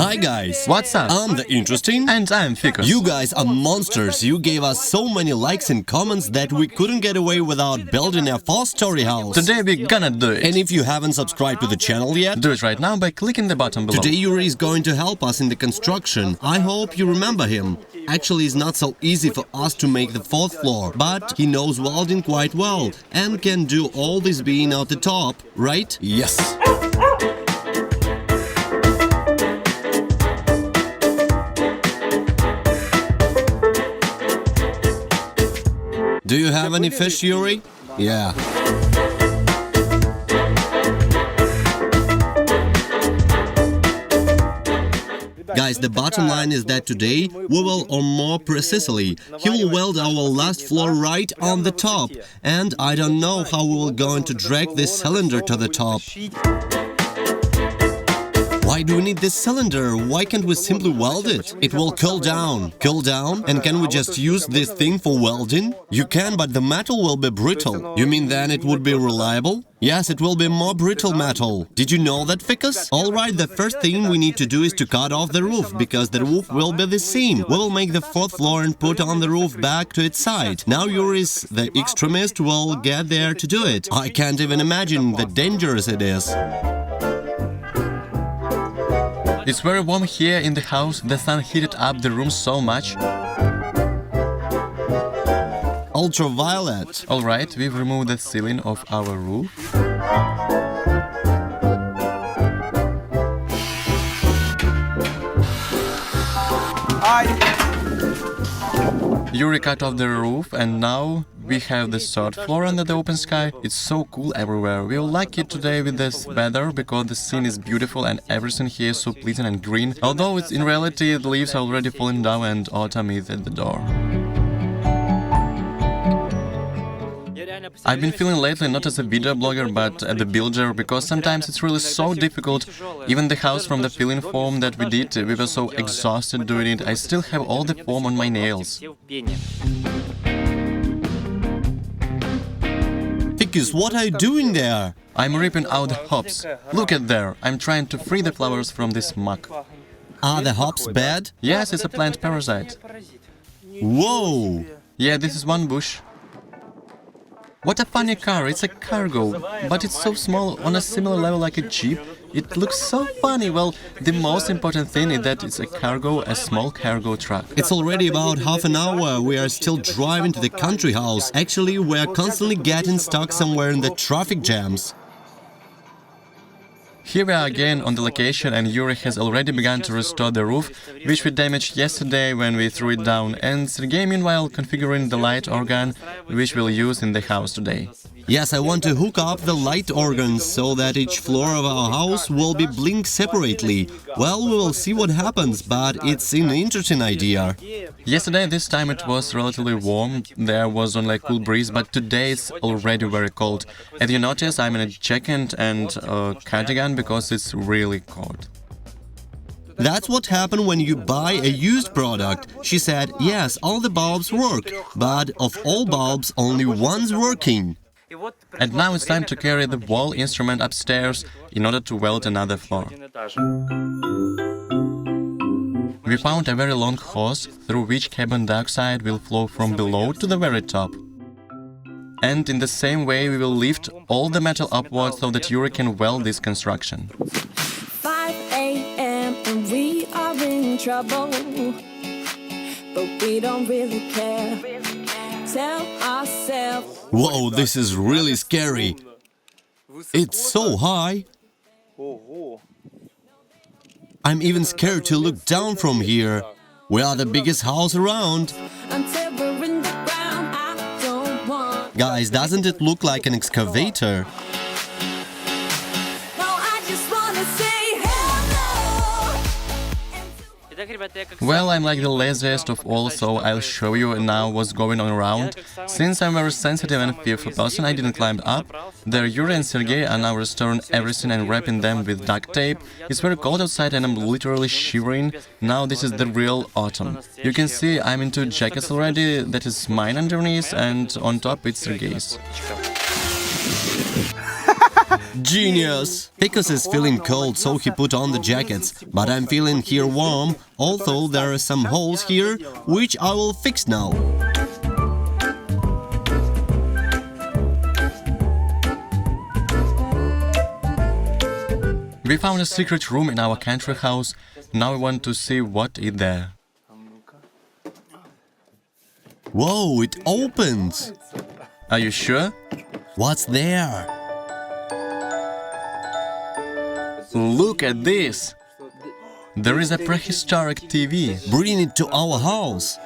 Hi guys! What's up? I'm the Interesting. And I'm Ficus. You guys are monsters. You gave us so many likes and comments that we couldn't get away without building a four-story house. Today we're gonna do it. And if you haven't subscribed to the channel yet, Do it right now by clicking the button below. today Yuri is going to help us in the construction. I hope you remember him. Actually, it's not so easy for us to make the fourth floor, but he knows welding quite well and can do all this being at the top, right? Yes. Do you have any fish, Yuri? Yeah. Guys, the bottom line is that today we will, or more precisely, he will weld our last floor right on the top. And I don't know how we will going to drag this cylinder to the top. Why do we need this cylinder? Why can't we simply weld it? It will cool down. Cool down? And can we just use this thing for welding? You can, but the metal will be brittle. You mean then it would be reliable? Yes, it will be more brittle metal. Did you know that, Ficus? Alright, the first thing we need to do is to cut off the roof, because the roof will be the same. We will make the fourth floor and put on the roof back to its side. Now Yuri's, the extremist, will get there to do it. I can't even imagine the dangerous it is. It's very warm here in the house. The sun heated up the room so much. Ultraviolet. Alright, we've removed the ceiling of our roof. Yuri cut off the roof and now we have the third floor under the open sky. It's so cool everywhere. We will like it today with this weather because the scene is beautiful and everything here is so pleasant and green. Although it's in reality the leaves are already falling down and autumn is at the door. I've been feeling lately not as a video blogger but as a builder, because sometimes it's really so difficult. Even the house from the peeling foam that we did, we were so exhausted doing it. I still have all the foam on my nails. Ficus, what are you doing there? I'm ripping out the hops. Look at there. I'm trying to free the flowers from this muck. Are the hops bad? Yes, it's a plant parasite. Whoa! Yeah, this is one bush. What a funny car, it's a cargo, but it's so small, on a similar level like a Jeep. It looks so funny. Well, the most important thing is that it's a cargo, a small cargo truck. It's already about half an hour. We are still driving to the country house. Actually, we are constantly getting stuck somewhere in the traffic jams. Here we are again on the location and Yuri has already begun to restore the roof, which we damaged yesterday when we threw it down, and Sergey meanwhile configuring the light organ, which we'll use in the house today. Yes, I want to hook up the light organs so that each floor of our house will be blinked separately. Well, we will see what happens, but it's an interesting idea. Yesterday this time it was relatively warm, there was only a cool breeze, but today it's already very cold. As you notice, I'm in a jacket and a cardigan because it's really cold. That's what happened when you buy a used product. She said, yes, all the bulbs work, but of all bulbs, only one's working. And now it's time to carry the wall instrument upstairs in order to weld another floor. We found a very long hose through which carbon dioxide will flow from below to the very top. And in the same way we will lift all the metal upwards so that Yuri can weld this construction. 5 a.m. and we are in trouble, but we don't really care. Tell ourselves. Whoa, this is really scary. It's so high. I'm even scared to look down from here. We are the biggest house around. Until we're in the ground, I don't want. Guys, doesn't it look like an excavator? No, I just wanna say hello. Well, I'm like the laziest of all, so I'll show you now what's going on around. Since I'm a very sensitive and fearful person, I didn't climb up. There, Yuri and Sergey are now restoring everything and wrapping them with duct tape. It's very cold outside and I'm literally shivering. Now this is the real autumn. You can see I'm into jackets already, that is mine underneath, and on top it's Sergey's. Genius! Picos is feeling cold, so he put on the jackets. But I'm feeling here warm, although there are some holes here, which I will fix now. We found a secret room in our country house. Now we want to see what is there. Whoa, it opens! Are you sure? What's there? Look at this! There is a prehistoric TV. Bring it to our house.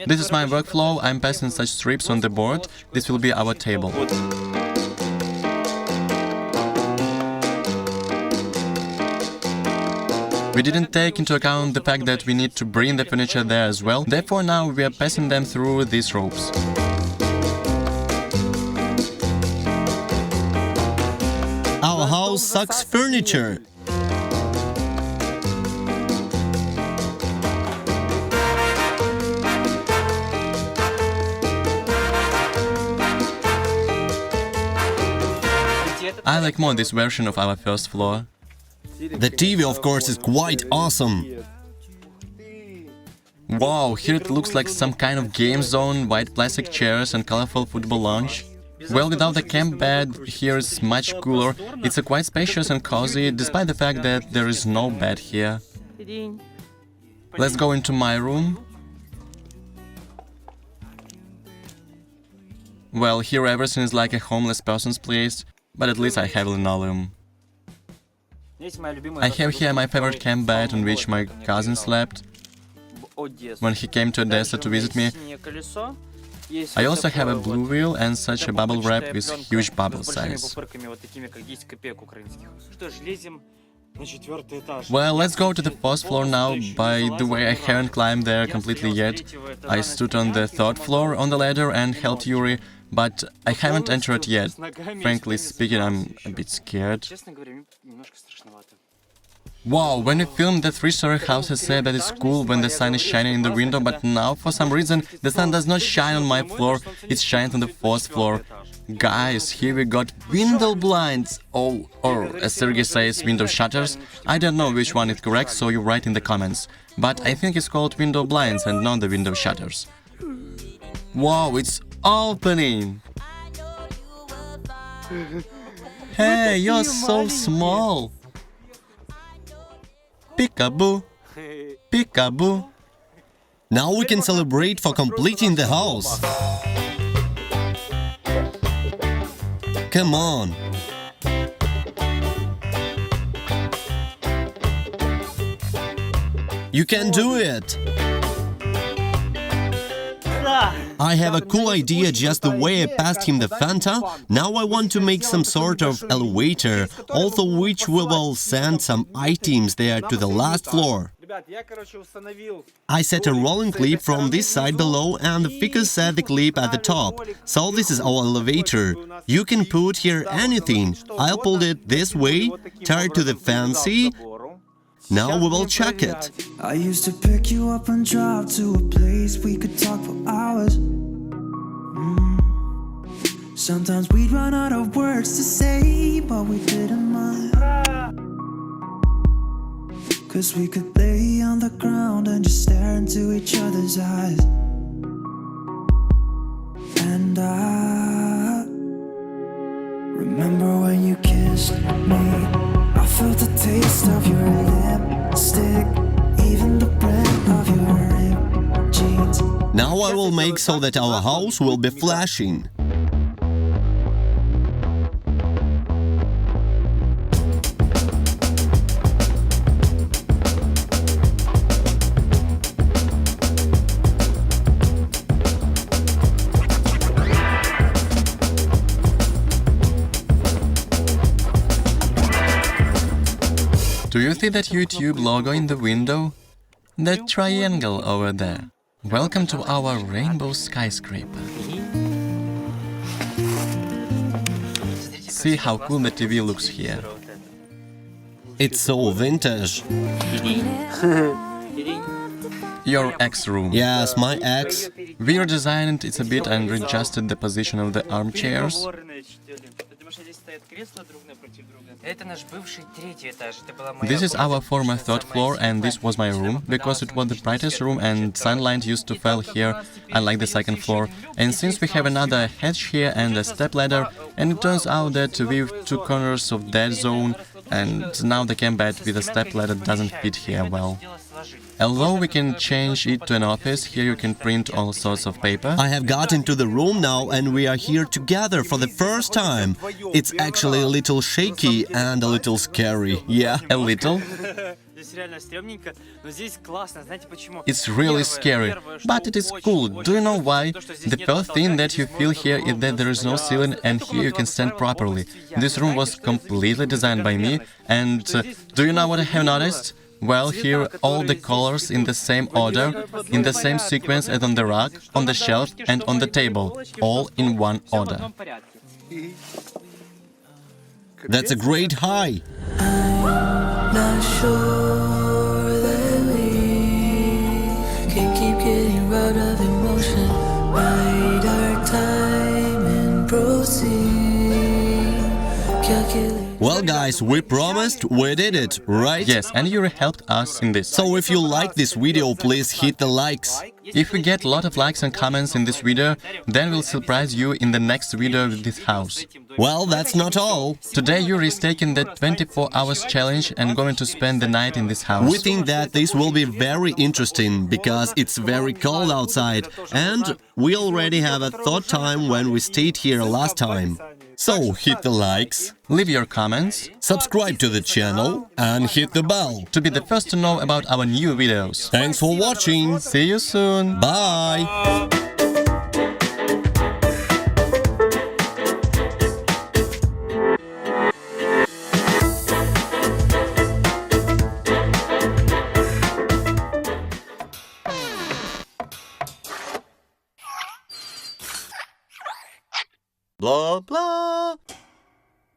This is my workflow. I'm passing such strips on the board. This will be our table. We didn't take into account the fact that we need to bring the furniture there as well. Therefore, now we are passing them through these ropes. Our house sucks furniture. I like more this version of our first floor. The TV, of course, is quite awesome. Wow, here it looks like some kind of game zone, white plastic chairs and colorful football lounge. Well, without the camp bed, here is much cooler. It's quite spacious and cozy, despite the fact that there is no bed here. Let's go into my room. Well, here everything is like a homeless person's place, but at least I have linoleum. I have here my favorite camp bed on which my cousin slept when he came to Odessa to visit me. I also have a blue wheel and such a bubble wrap with huge bubble size. Well, let's go to the fourth floor now. By the way, I haven't climbed there completely yet. I stood on the third floor on the ladder and helped Yuri, but I haven't entered yet. Frankly speaking, I'm a bit scared. Wow, when we filmed the three-story house, I said that it's cool when the sun is shining in the window, but now, for some reason, the sun does not shine on my floor, it shines on the fourth floor. Guys, here we got window blinds, or as Sergey says, window shutters. I don't know which one is correct, so you write in the comments. But I think it's called window blinds and not the window shutters. Wow, it's opening! Hey, you're so small! Peekaboo! Peekaboo! Now we can celebrate for completing the house. Come on. You can do it. I have a cool idea just the way I passed him the Fanta. Now I want to make some sort of elevator, also which we will send some items there to the last floor. I set a rolling clip from this side below and the figure set the clip at the top. So this is our elevator. You can put here anything. I'll pull it this way, tie it to the fancy. Now we will check it. I used to pick you up and drive to a place we could talk for hours. Sometimes we'd run out of words to say, but we didn't mind. 'Cause we could lay on the ground and just stare into each other's eyes. And I remember when you kissed me, I felt the taste of your lipstick, even the breath of your ripped jeans. Now I will make so that our house will be flashing. Do you see that YouTube logo in the window? That triangle over there. Welcome to our rainbow skyscraper. See how cool the TV looks here. It's so vintage. Your ex room. Yes, my ex. We redesigned it a bit and readjusted the position of the armchairs. This is our former third floor, and this was my room, because it was the brightest room and sunlight used to fall here. I like the second floor. And since we have another hatch here and a stepladder, and it turns out that we have two corners of that zone, and now the camp bed with a stepladder doesn't fit here well. Although we can change it to an office, here you can print all sorts of paper. I have got into the room now and we are here together for the first time. It's actually a little shaky and a little scary. Yeah, A little. It's really scary, but it is cool. Do you know why? The first thing that you feel here is that there is no ceiling and here you can stand properly. This room was completely designed by me, and do you know what I have noticed? Well, here all the colors in the same order, in the same sequence as on the rug, on the shelf and on the table, all in one order. that's a great high. Not sure that we can keep getting out of emotion. Bide our time and proceed. Calculate. Well guys, we promised, we did it, right? Yes, and you helped us in this. So if you like this video, please hit the likes. If we get a lot of likes and comments in this video, then we'll surprise you in the next video with this house. Well, that's not all. Today you're taking the 24 hours challenge and going to spend the night in this house. We think that this will be very interesting because it's very cold outside and we already have a third time when we stayed here last time. So hit the likes, Leave your comments subscribe to the channel and hit the bell. to be the first to know about our new videos. Thanks for watching. See you soon! Bye. Blah blah.